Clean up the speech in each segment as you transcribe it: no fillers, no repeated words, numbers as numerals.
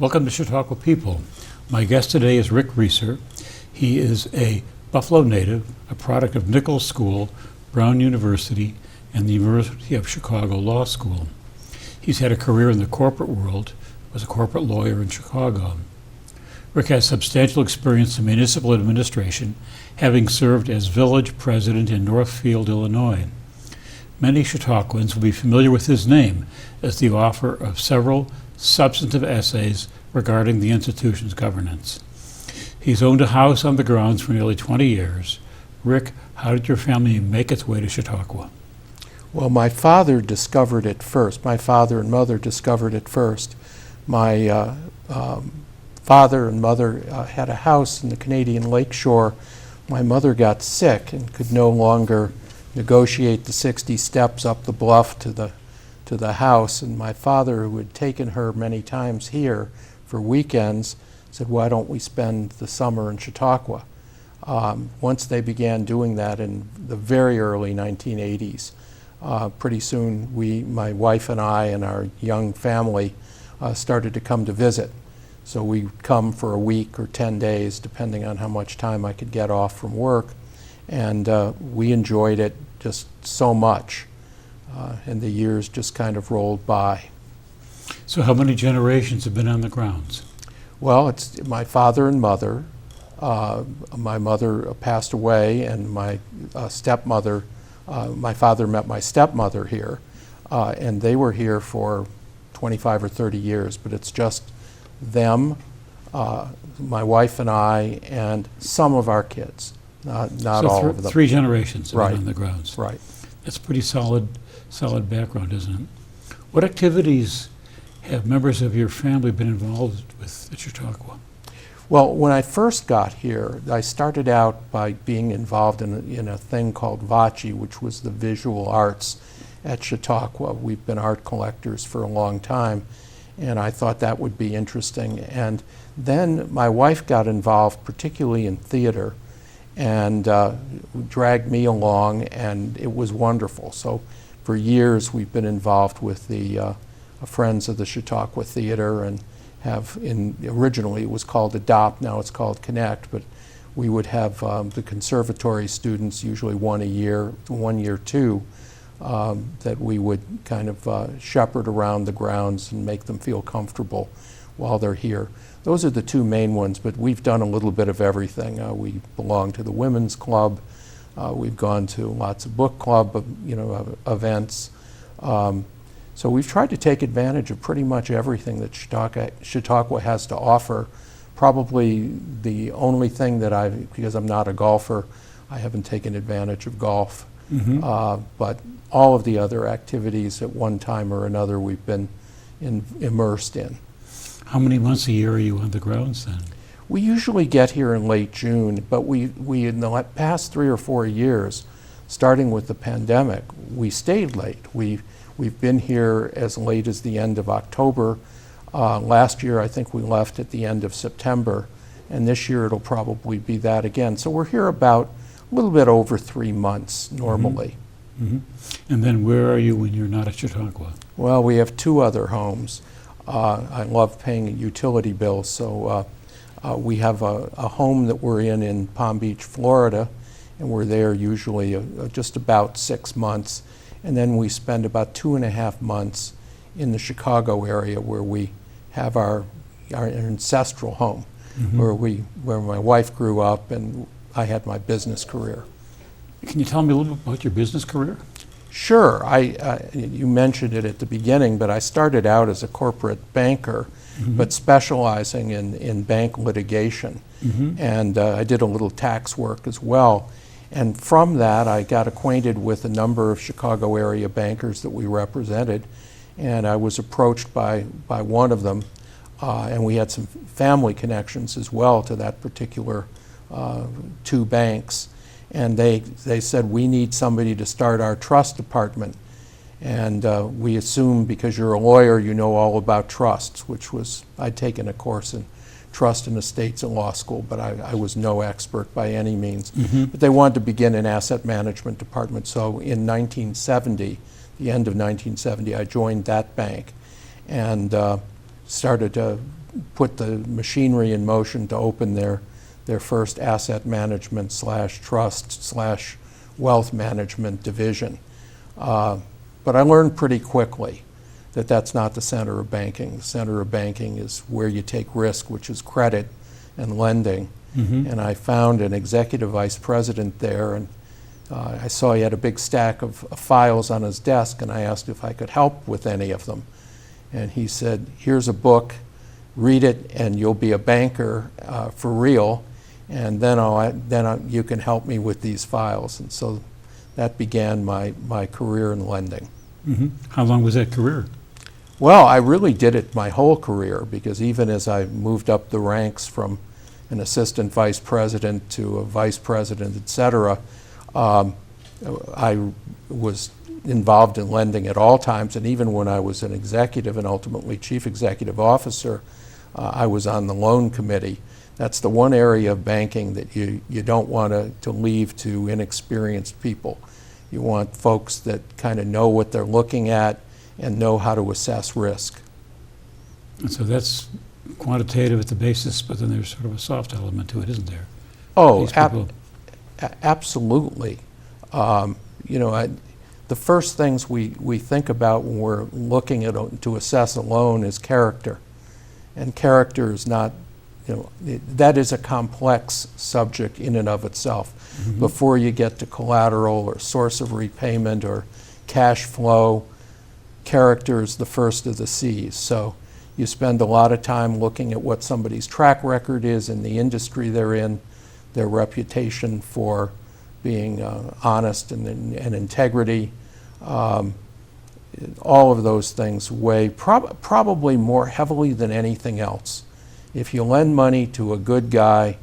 Welcome to Chautauqua People. My guest today is Rick Rieser. He is a Buffalo native, a product of Nichols School, Brown University, and the University of Chicago Law School. He's had a career in the corporate world, was a corporate lawyer in Chicago. Rick has substantial experience in municipal administration, having served as village president in Northfield, Illinois. Many Chautauquans will be familiar with his name as the author of several substantive essays regarding the institution's governance. He's owned a house on the grounds for nearly 20 years. Rick, how did your family make its way to Chautauqua? Well, my father discovered it first. My father and mother discovered it first. My father and mother had a house in the Canadian Lakeshore. My mother got sick and could no longer negotiate the 60 steps up the bluff to the house, and my father, who had taken her many times here for weekends, said, why don't we spend the summer in Chautauqua? Once they began doing that in the very early 1980s, pretty soon my wife and I and our young family started to come to visit. So we'd come for a week or 10 days, depending on how much time I could get off from work, and we enjoyed it just so much. And the years just kind of rolled by. So how many generations have been on the grounds? Well, it's my father and mother. My mother passed away, and my stepmother, my father met my stepmother here, and they were here for 25 or 30 years, but it's just them, my wife and I, and some of our kids, not all of them. Three generations have Right. been on the grounds. Right. That's pretty solid background, isn't it? What activities have members of your family been involved with at Chautauqua? Well, when I first got here, I started out by being involved in a thing called VACI, which was the visual arts at Chautauqua. We've been art collectors for a long time, and I thought that would be interesting. And then my wife got involved, particularly in theater, and dragged me along, and it was wonderful. So for years we've been involved with the Friends of the Chautauqua Theater, and originally it was called Adopt, now it's called Connect, but we would have the conservatory students, usually one year two, that we would kind of shepherd around the grounds and make them feel comfortable while they're here. Those are the two main ones, but we've done a little bit of everything. We belong to the Women's Club. We've gone to lots of book club, events. So we've tried to take advantage of pretty much everything that Chautauqua has to offer. Probably the only thing that because I'm not a golfer, I haven't taken advantage of golf. Mm-hmm. But all of the other activities at one time or another we've been immersed in. How many months a year are you on the grounds then? We usually get here in late June, but we in the past 3 or 4 years, starting with the pandemic, we stayed late. We've been here as late as the end of October. Last year, I think we left at the end of September, and this year it'll probably be that again. So we're here about a little bit over 3 months normally. Mm-hmm. Mm-hmm. And then where are you when you're not at Chautauqua? Well, we have 2 other homes. I love paying utility bills, so we have a home that we're in Palm Beach, Florida, and we're there usually just about 6 months. And then we spend about 2.5 months in the Chicago area, where we have our ancestral home, mm-hmm. where my wife grew up and I had my business career. Can you tell me a little bit about your business career? Sure. You mentioned it at the beginning, but I started out as a corporate banker, mm-hmm. but specializing in bank litigation. Mm-hmm. And I did a little tax work as well. And from that, I got acquainted with a number of Chicago area bankers that we represented, and I was approached by one of them, and we had some family connections as well to that particular 2 banks. And they said, we need somebody to start our trust department. And we assume because you're a lawyer, you know all about trusts, I'd taken a course in trust and estates at law school, but I was no expert by any means. Mm-hmm. But they wanted to begin an asset management department. So in 1970, the end of 1970, I joined that bank and started put the machinery in motion to open their first asset management / trust / wealth management division. But I learned pretty quickly that that's not the center of banking. The center of banking is where you take risk, which is credit and lending. And I found an executive vice president there, and I saw he had a big stack of files on his desk, and I asked if I could help with any of them. And he said, here's a book, read it, and you'll be a banker for real, and then you can help me with these files. And so that began my career in lending. How long was that career? Well, I really did it my whole career, because even as I moved up the ranks from an assistant vice president to a vice president, et cetera, I was involved in lending at all times, and even when I was an executive and ultimately chief executive officer, I was on the loan committee. That's the one area of banking that you don't want to leave to inexperienced people. You want folks that kind of know what they're looking at and know how to assess risk. And so that's quantitative at the basis, but then there's sort of a soft element to it, isn't there? Oh, These people- absolutely. The first things we think about when we're looking at to assess a loan is character. And character is not, that is a complex subject in and of itself. Before you get to collateral or source of repayment or cash flow, character is the first of the C's. So you spend a lot of time looking at what somebody's track record is in the industry they're in, their reputation for being honest and integrity. All of those things weigh probably more heavily than anything else. If you lend money to a good guy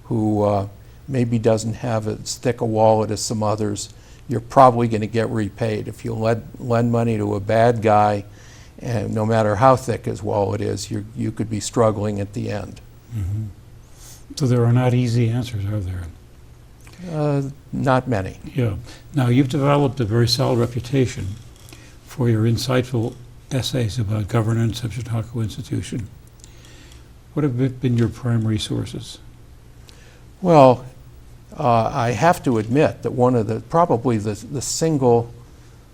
who maybe doesn't have as thick a wallet as some others, you're probably going to get repaid. If you lend money to a bad guy, and no matter how thick his wallet is, you could be struggling at the end. So there are not easy answers, are there? Not many. Yeah. Now, you've developed a very solid reputation for your insightful essays about governance of Chautauqua Institution. What have been your primary sources? Well, I have to admit that one of probably the single,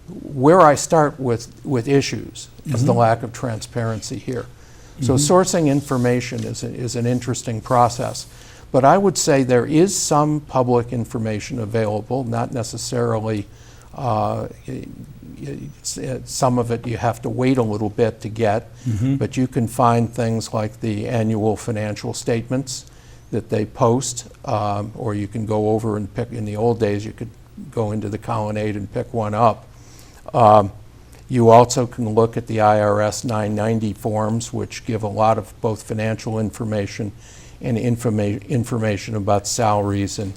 where I start with issues is the lack of transparency here. So sourcing information is an interesting process. But I would say there is some public information available, not necessarily, some of it you have to wait a little bit to get, but you can find things like the annual financial statements that they post, or you can go over and pick. In the old days, you could go into the colonnade and pick one up. You also can look at the IRS 990 forms, which give a lot of both financial information and information about salaries and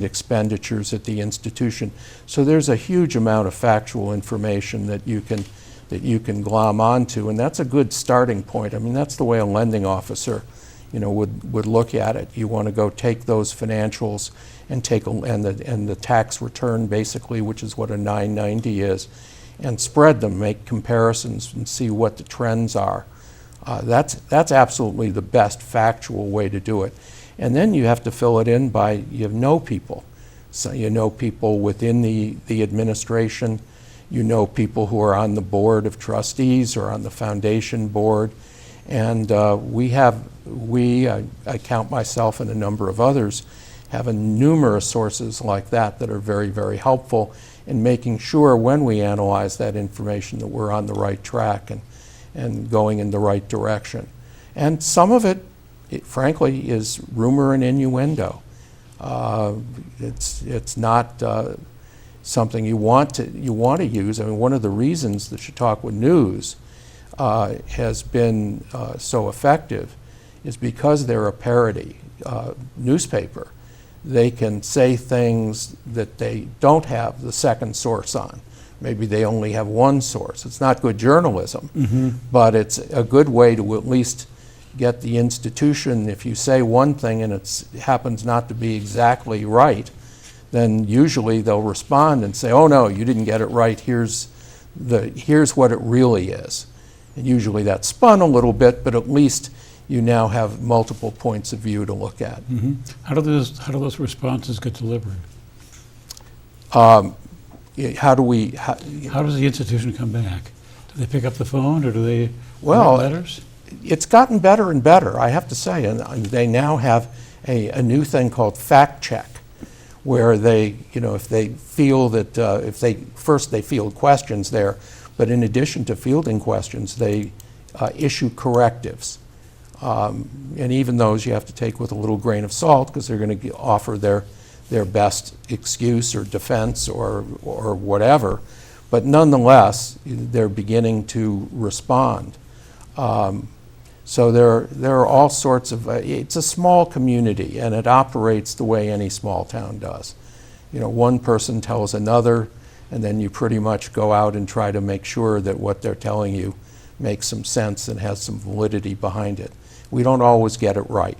expenditures at the institution. So there's a huge amount of factual information that you can glom onto, and that's a good starting point. I mean, that's the way a lending officer, would look at it. You want to go take those financials and and the tax return, basically, which is what a 990 is, and spread them, make comparisons, and see what the trends are. That's absolutely the best factual way to do it. And then you have to fill it in by, you know people. So you know people within the administration, you know people who are on the board of trustees or on the foundation board. And I count myself and a number of others, have numerous sources like that are very, very helpful in making sure when we analyze that information that we're on the right track and going in the right direction. And some of it frankly, is rumor and innuendo. It's not something you want to use. I mean, one of the reasons the Chautauqua News has been so effective is because they're a parody newspaper. They can say things that they don't have the second source on. Maybe they only have one source. It's not good journalism, but it's a good way to at least get the institution. If you say one thing and it happens not to be exactly right, then usually they'll respond and say, "Oh no, you didn't get it right. Here's what it really is." And usually that's spun a little bit, but at least you now have multiple points of view to look at. How do those responses get delivered? How do How does the institution come back? Do they pick up the phone, or do they Well, write letters? it's gotten better and better, I have to say, and they now have a new thing called fact check, where they, if they feel that, first they field questions there, but in addition to fielding questions, they issue correctives. And even those you have to take with a little grain of salt, because they're going to offer their best excuse or defense or whatever. But nonetheless, they're beginning to respond. So there are all sorts of, it's a small community, and it operates the way any small town does. One person tells another, and then you pretty much go out and try to make sure that what they're telling you makes some sense and has some validity behind it. We don't always get it right,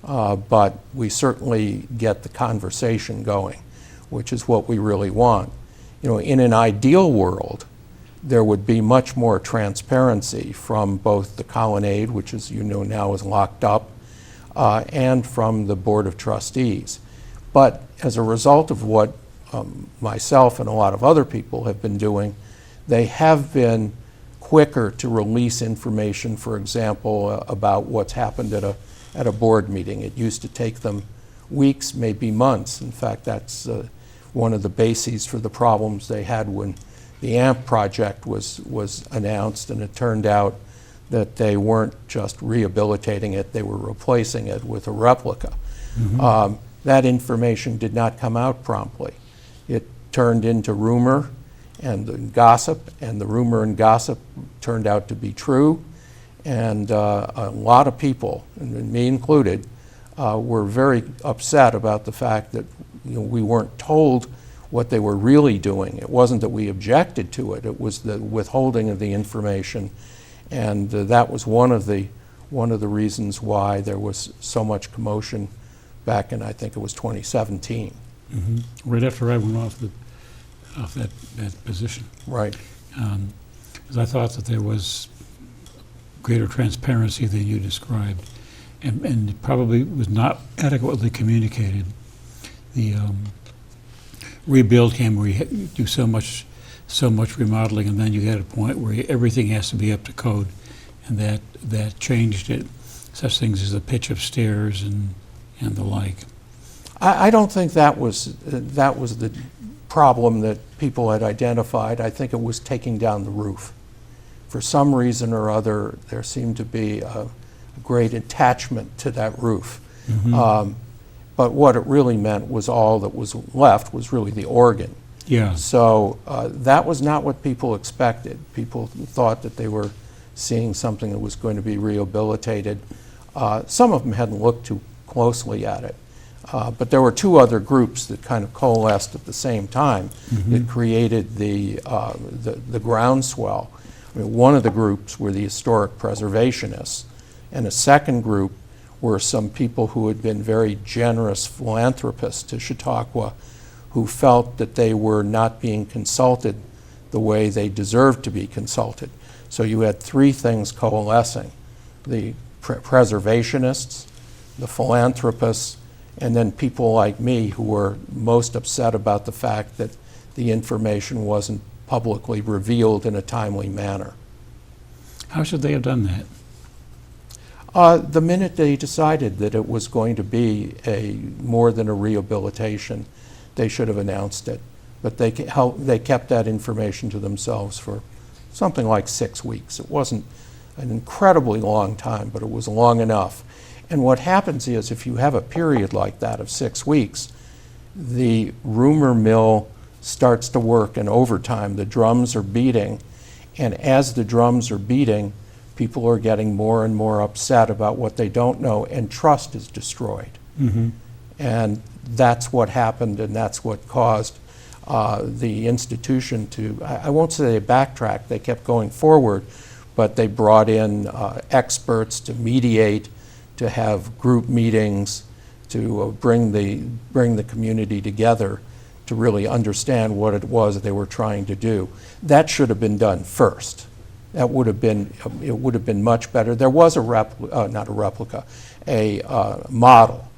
but we certainly get the conversation going, which is what we really want. In an ideal world, there would be much more transparency from both the colonnade, which as you know now is locked up, and from the Board of Trustees. But as a result of what myself and a lot of other people have been doing, they have been quicker to release information, for example, about what's happened at a board meeting. It used to take them weeks, maybe months. In fact, that's one of the bases for the problems they had when the AMP project was announced, and it turned out that they weren't just rehabilitating it, they were replacing it with a replica. That information did not come out promptly. It turned into rumor and gossip, and the rumor and gossip turned out to be true. And a lot of people, and me included, were very upset about the fact that we weren't told what they were really doing. It wasn't that we objected to it, it was the withholding of the information. And that was one of the reasons why there was so much commotion back in, I think it was 2017. Right after I went off that position. Right. Because I thought that there was greater transparency than you described, and it probably was not adequately communicated. The rebuild came where you do so much remodeling, and then you had a point where everything has to be up to code, and that changed it. Such things as the pitch of stairs and the like. I don't think that was the problem that people had identified. I think it was taking down the roof. For some reason or other, there seemed to be a great attachment to that roof. But what it really meant was all that was left was really the organ. Yeah. So that was not what people expected. People thought that they were seeing something that was going to be rehabilitated. Some of them hadn't looked too closely at it. But there were two other groups that kind of coalesced at the same time that created the groundswell. I mean, one of the groups were the historic preservationists, and a second group were some people who had been very generous philanthropists to Chautauqua, who felt that they were not being consulted the way they deserved to be consulted. So you had three things coalescing: the preservationists, the philanthropists, and then people like me who were most upset about the fact that the information wasn't publicly revealed in a timely manner. How should they have done that? The minute they decided that it was going to be more than a rehabilitation, they should have announced it. But they kept that information to themselves for something like 6 weeks. It wasn't an incredibly long time, but it was long enough. And what happens is, if you have a period like that of 6 weeks, the rumor mill starts to work in overtime. The drums are beating, and as the drums are beating, people are getting more and more upset about what they don't know, and trust is destroyed. And that's what happened, and that's what caused the institution to, I won't say they backtracked, they kept going forward, but they brought in experts to mediate, to have group meetings, to bring the community together to really understand what it was they were trying to do. That should have been done first. That would have been, it would have been much better. There was a not a replica, a model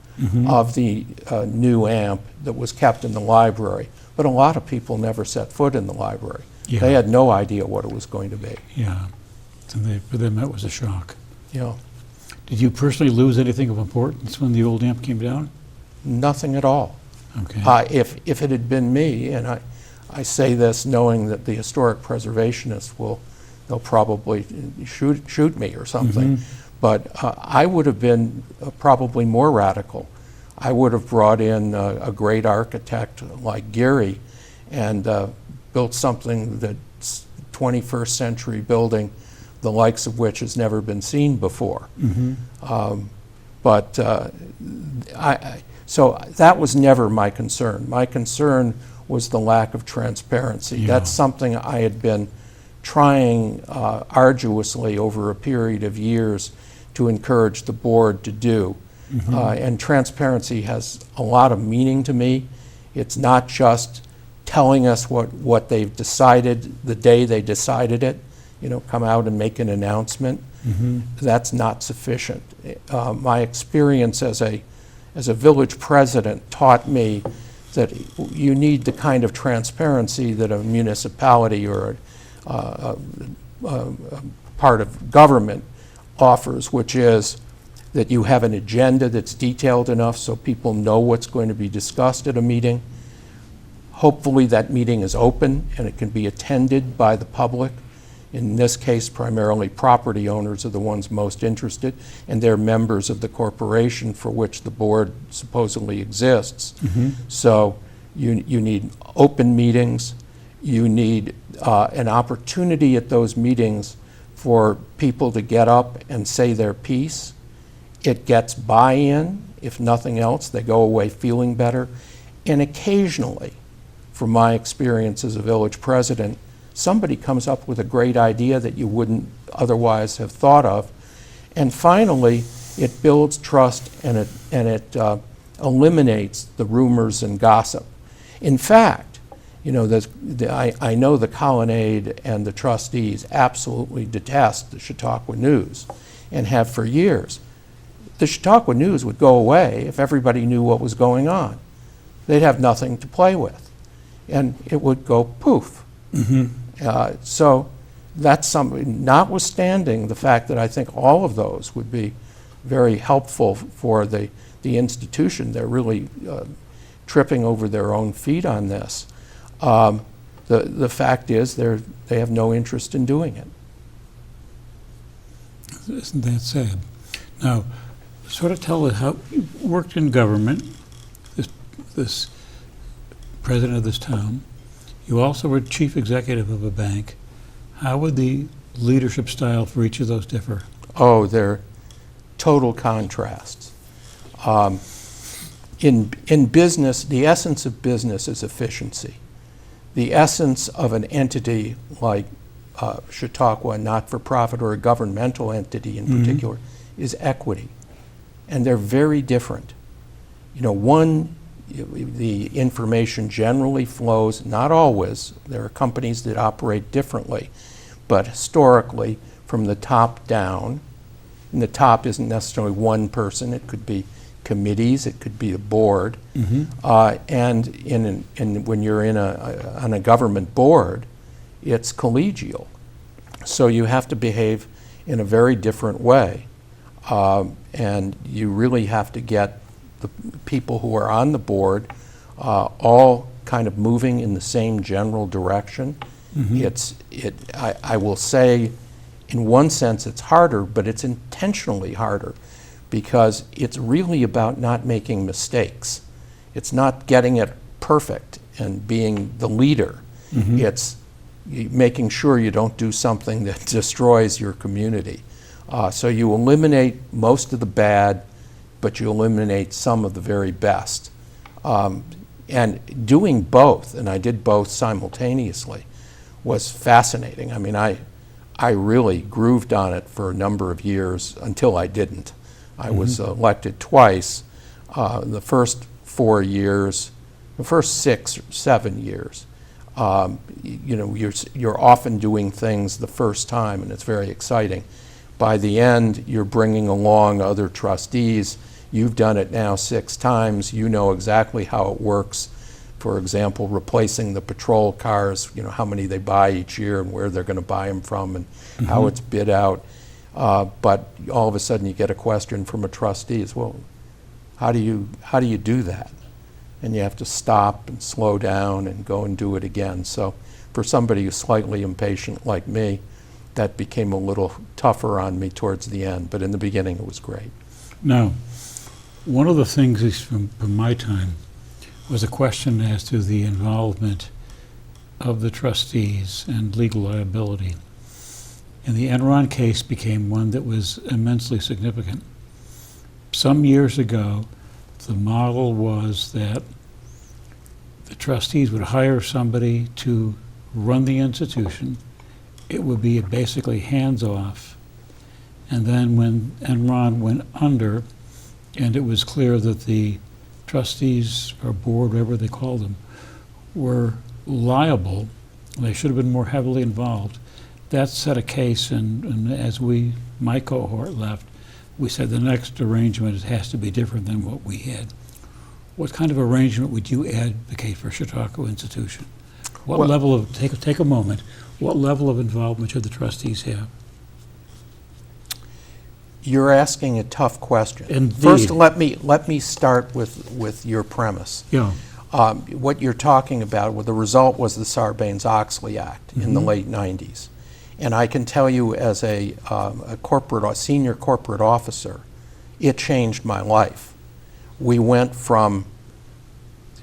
of the new amp that was kept in the library, but a lot of people never set foot in the library. Yeah. They had no idea what it was going to be. Yeah. So for them, that was a shock. Yeah. Did you personally lose anything of importance when the old amp came down? Nothing at all. Okay. If it had been me, and I say this knowing that the historic preservationists they'll probably shoot me or something, but I would have been probably more radical. I would have brought in a great architect like Geary and built something that's 21st century building, the likes of which has never been seen before. So that was never my concern. My concern was the lack of transparency. Yeah. That's something I had been trying arduously over a period of years to encourage the board to do. And transparency has a lot of meaning to me. It's not just telling us what they've decided the day they decided it, come out and make an announcement. That's not sufficient. My experience as a village president taught me that you need the kind of transparency that a municipality or a part of government offers, which is that you have an agenda that's detailed enough so people know what's going to be discussed at a meeting. Hopefully that meeting is open and it can be attended by the public. In this case, primarily property owners are the ones most interested, and they're members of the corporation for which the board supposedly exists. So you need open meetings. You need an opportunity at those meetings for people to get up and say their piece. It gets buy-in. If nothing else, they go away feeling better. And occasionally, from my experience as a village president, somebody comes up with a great idea that you wouldn't otherwise have thought of. And finally, it builds trust and it eliminates the rumors and gossip. In fact, I know the Colonnade and the trustees absolutely detest the Chautauqua News and have for years. The Chautauqua News would go away if everybody knew what was going on. They'd have nothing to play with, and it would go poof. So that's something, notwithstanding the fact that I think all of those would be very helpful for the institution. They're really tripping over their own feet on this. The fact is they have no interest in doing it. Isn't that sad? Now, sort of tell us how you worked in government, this president of this town. You also were chief executive of a bank. How would the leadership style for each of those differ? Oh, they're total contrasts. In business, the essence of business is efficiency. The essence of an entity like Chautauqua, not-for-profit or a governmental entity in particular, is equity. And they're very different. The information generally flows, not always. There are companies that operate differently, but historically from the top down. And the top isn't necessarily one person. It could be committees. It could be a board. And when you're on a government board, it's collegial. So you have to behave in a very different way. And you really have to get the people who are on the board all kind of moving in the same general direction. I will say, in one sense, it's harder, but it's intentionally harder because it's really about not making mistakes. It's not getting it perfect and being the leader. It's making sure you don't do something that destroys your community. So you eliminate most of the bad, but you eliminate some of the very best. And doing both, and I did both simultaneously, was fascinating. I mean, I really grooved on it for a number of years until I didn't. I was elected twice. The first 4 years, the first 6 or 7 years, You're often doing things the first time, and it's very exciting. By the end, you're bringing along other trustees. You've done it now 6 times. You know exactly how it works. For example, replacing the patrol cars, how many they buy each year and where they're going to buy them from and how it's bid out. But all of a sudden you get a question from a trustee is, well, how do you do that? And you have to stop and slow down and go and do it again. So for somebody who's slightly impatient like me, that became a little tougher on me towards the end. But in the beginning, it was great. Now, one of the things is from my time was a question as to the involvement of the trustees and legal liability. And the Enron case became one that was immensely significant. Some years ago, the model was that the trustees would hire somebody to run the institution. It would be basically hands-off. And then when Enron went under, and it was clear that the trustees or board, whatever they called them, were liable, they should have been more heavily involved. That set a case, and as my cohort left, we said the next arrangement has to be different than what we had. What kind of arrangement would you advocate for Chautauqua Institution? What level of, take a moment, what level of involvement should the trustees have? You're asking a tough question. Indeed. First, let me start with your premise. Yeah. What you're talking about, well, the result was the Sarbanes-Oxley Act in the late 90s. And I can tell you as a senior corporate officer, it changed my life. We went from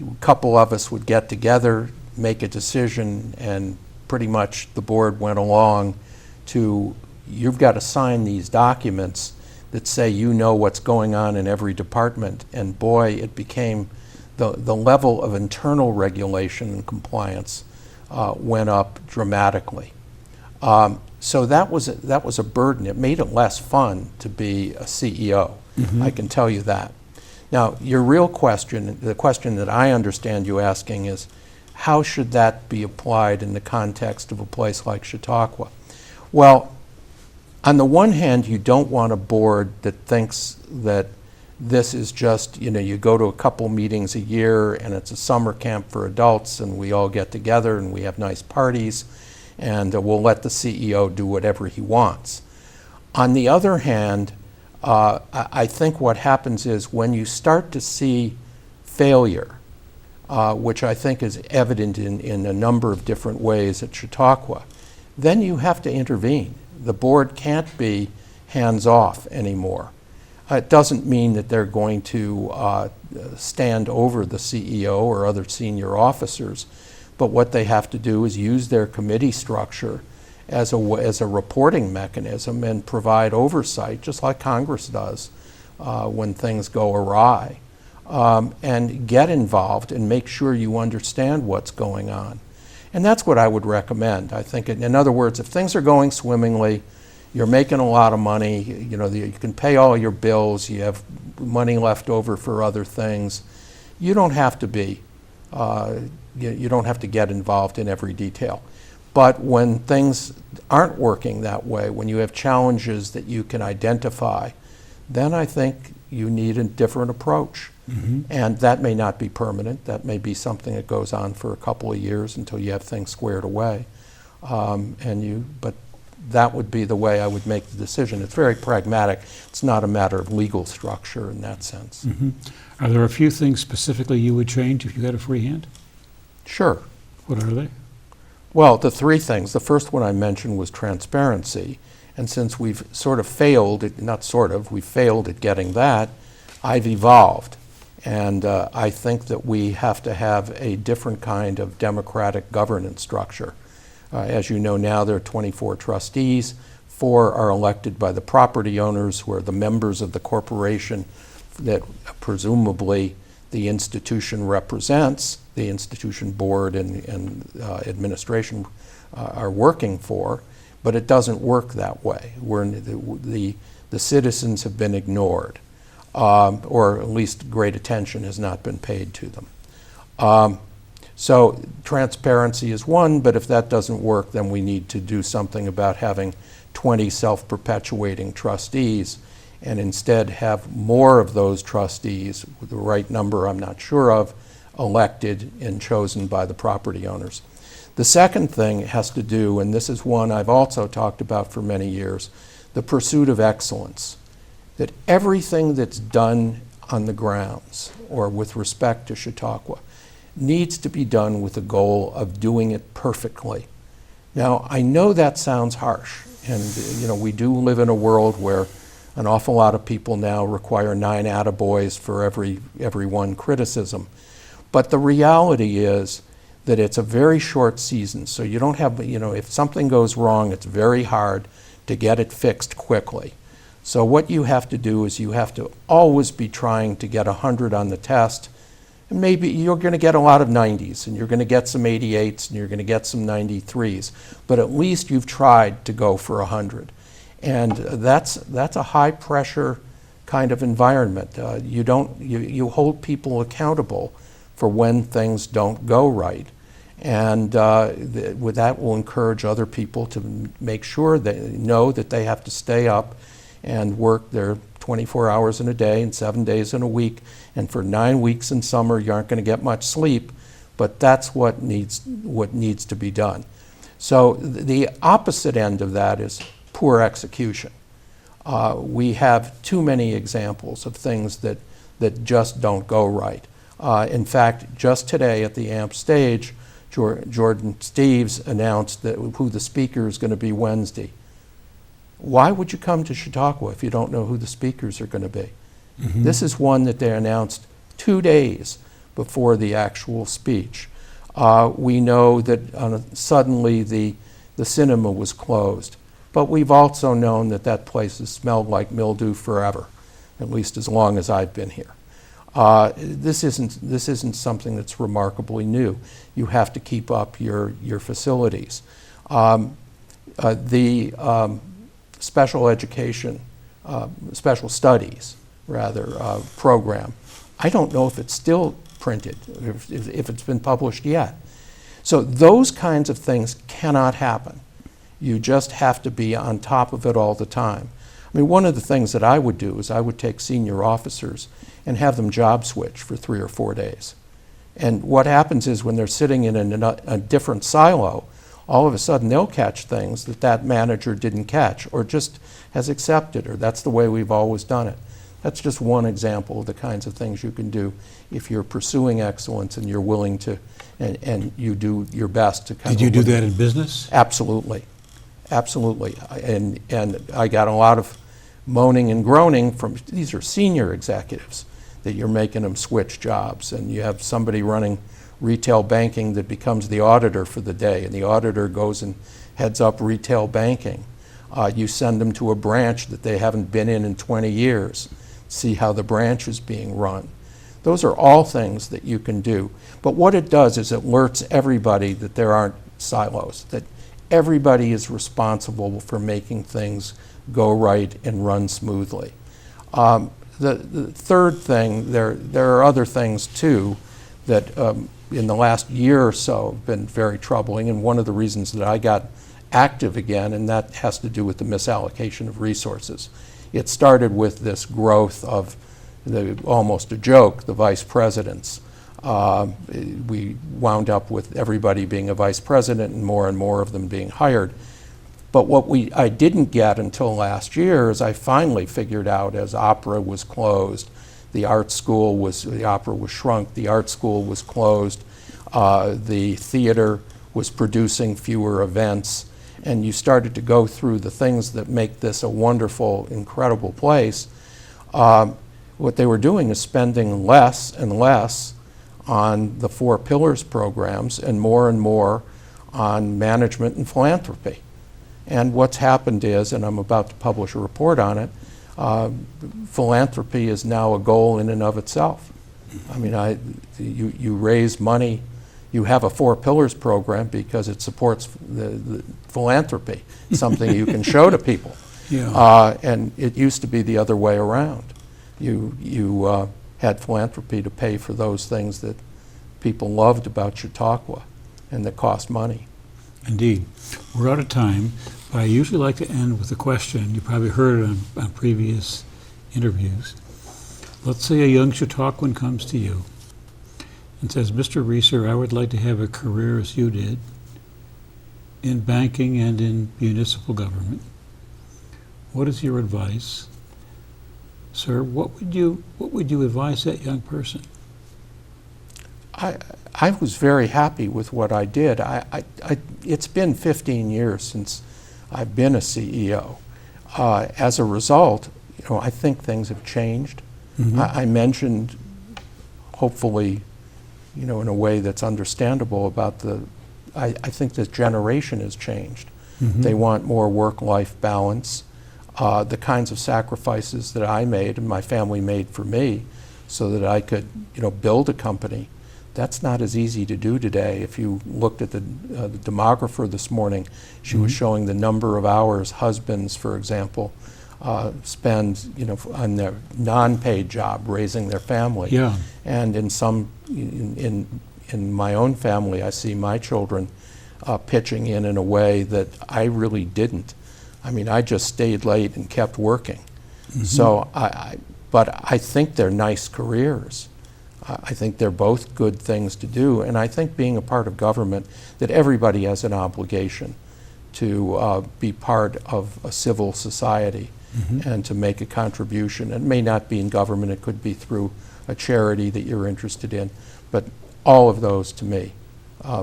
a couple of us would get together, make a decision, and pretty much the board went along to, you've got to sign these documents that say you know what's going on in every department. And boy, it became the level of internal regulation and compliance went up dramatically. So that was a burden. It made it less fun to be a CEO. I can tell you that. Now, your real question, the question that I understand you asking is, how should that be applied in the context of a place like Chautauqua? Well, on the one hand, you don't want a board that thinks that this is just, you go to a couple meetings a year and it's a summer camp for adults and we all get together and we have nice parties and we'll let the CEO do whatever he wants. On the other hand, I think what happens is when you start to see failure, which I think is evident in a number of different ways at Chautauqua, then you have to intervene. The board can't be hands-off anymore. It doesn't mean that they're going to stand over the CEO or other senior officers, but what they have to do is use their committee structure as a reporting mechanism and provide oversight, just like Congress does when things go awry, and get involved and make sure you understand what's going on. And that's what I would recommend. I think, in other words, if things are going swimmingly, you're making a lot of money, you can pay all your bills, you have money left over for other things, you don't have to be, you don't have to get involved in every detail. But when things aren't working that way, when you have challenges that you can identify, then I think you need a different approach. And that may not be permanent. That may be something that goes on for a couple of years until you have things squared away. But that would be the way I would make the decision. It's very pragmatic. It's not a matter of legal structure in that sense. Are there a few things specifically you would change if you had a free hand? Sure. What are they? Well, the 3 things. The first one I mentioned was transparency. And since we've sort of failed, we failed at getting that, I've evolved. And I think that we have to have a different kind of democratic governance structure. As you know now, there are 24 trustees. 4 are elected by the property owners, who are the members of the corporation that presumably the institution represents, the institution board and administration are working for, but it doesn't work that way. The citizens have been ignored. Or at least great attention has not been paid to them. So transparency is one, but if that doesn't work, then we need to do something about having 20 self-perpetuating trustees and instead have more of those trustees, with the right number I'm not sure of, elected and chosen by the property owners. The second thing has to do, and this is one I've also talked about for many years, the pursuit of excellence. That everything that's done on the grounds or with respect to Chautauqua needs to be done with the goal of doing it perfectly. Now, I know that sounds harsh, and we do live in a world where an awful lot of people now require 9 attaboys for every one criticism. But the reality is that it's a very short season, so you don't have, if something goes wrong, it's very hard to get it fixed quickly. So what you have to do is you have to always be trying to get 100 on the test, and maybe you're going to get a lot of 90s, and you're going to get some 88s, and you're going to get some 93s, but at least you've tried to go for 100. And that's a high pressure kind of environment. You hold people accountable for when things don't go right. And that will encourage other people to make sure they know that they have to stay up and work their 24 hours in a day and 7 days in a week. And for 9 weeks in summer, you aren't going to get much sleep, but that's what needs to be done. So the opposite end of that is poor execution. We have too many examples of things that just don't go right. In fact, just today at the AMP stage, Jordan Steves announced who the speaker is going to be Wednesday. Why would you come to Chautauqua if you don't know who the speakers are going to be? Mm-hmm. This is one that they announced 2 days before the actual speech. We know that suddenly the cinema was closed, but we've also known that place has smelled like mildew forever, at least as long as I've been here. This isn't something that's remarkably new. You have to keep up your facilities. The special education, special studies rather, program, I don't know if it's still printed, if it's been published yet. So those kinds of things cannot happen. You just have to be on top of it all the time. I mean, one of the things that I would do is I would take senior officers and have them job switch for 3 or 4 days. And what happens is when they're sitting in a different silo, all of a sudden they'll catch things that manager didn't catch or just has accepted, or that's the way we've always done it. That's just one example of the kinds of things you can do if you're pursuing excellence and you're willing to, and you do your best to kind of... Did you do that in business? Absolutely. Absolutely. And I got a lot of moaning and groaning from, these are senior executives, that you're making them switch jobs, and you have somebody running retail banking that becomes the auditor for the day, and the auditor goes and heads up retail banking. You send them to a branch that they haven't been in 20 years, see how the branch is being run. Those are all things that you can do. But what it does is it alerts everybody that there aren't silos, that everybody is responsible for making things go right and run smoothly. The third thing, there are other things too that in the last year or so have been very troubling, and one of the reasons that I got active again, and that has to do with the misallocation of resources. It started with this growth of almost a joke, the vice presidents. We wound up with everybody being a vice president and more of them being hired. But what I didn't get until last year is I finally figured out, as opera was closed, the opera was shrunk, the art school was closed, the theater was producing fewer events, and you started to go through the things that make this a wonderful, incredible place. What they were doing is spending less and less on the 4 pillars programs and more on management and philanthropy. And what's happened is, and I'm about to publish a report on it, philanthropy is now a goal in and of itself. I mean, you raise money, you have a 4 pillars program because it supports the philanthropy, something you can show to people. Yeah. And it used to be the other way around. You had philanthropy to pay for those things that people loved about Chautauqua and that cost money. Indeed. We're out of time, but I usually like to end with a question. You probably heard it on previous interviews. Let's say a young Chautauquan comes to you and says, Mr. Rieser, I would like to have a career as you did in banking and in municipal government. What is your advice? Sir, what would you advise that young person? I was very happy with what I did. It's been 15 years since I've been a CEO. As a result, I think things have changed. Mm-hmm. I mentioned, hopefully, in a way that's understandable about I think this generation has changed. Mm-hmm. They want more work-life balance. The kinds of sacrifices that I made and my family made for me so that I could, build a company, that's not as easy to do today. If you looked at the demographer this morning, she was showing the number of hours husbands, for example, spend, on their non-paid job raising their family. Yeah. And in my own family, I see my children pitching in a way that I really didn't. I mean, I just stayed late and kept working. Mm-hmm. So but I think they're nice careers. I think they're both good things to do, and I think being a part of government, that everybody has an obligation to be part of a civil society and to make a contribution. It may not be in government, it could be through a charity that you're interested in, but all of those, to me,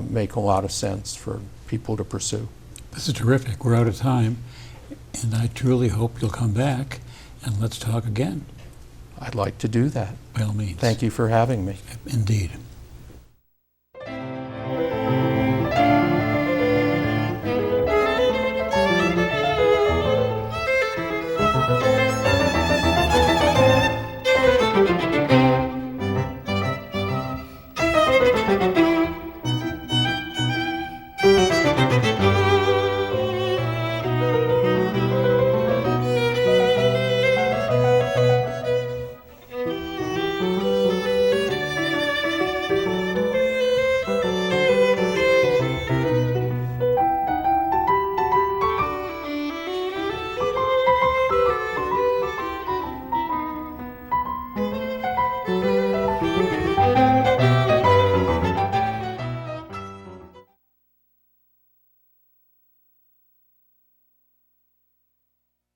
make a lot of sense for people to pursue. This is terrific. We're out of time, and I truly hope you'll come back and let's talk again. I'd like to do that. By all means. Thank you for having me. Indeed.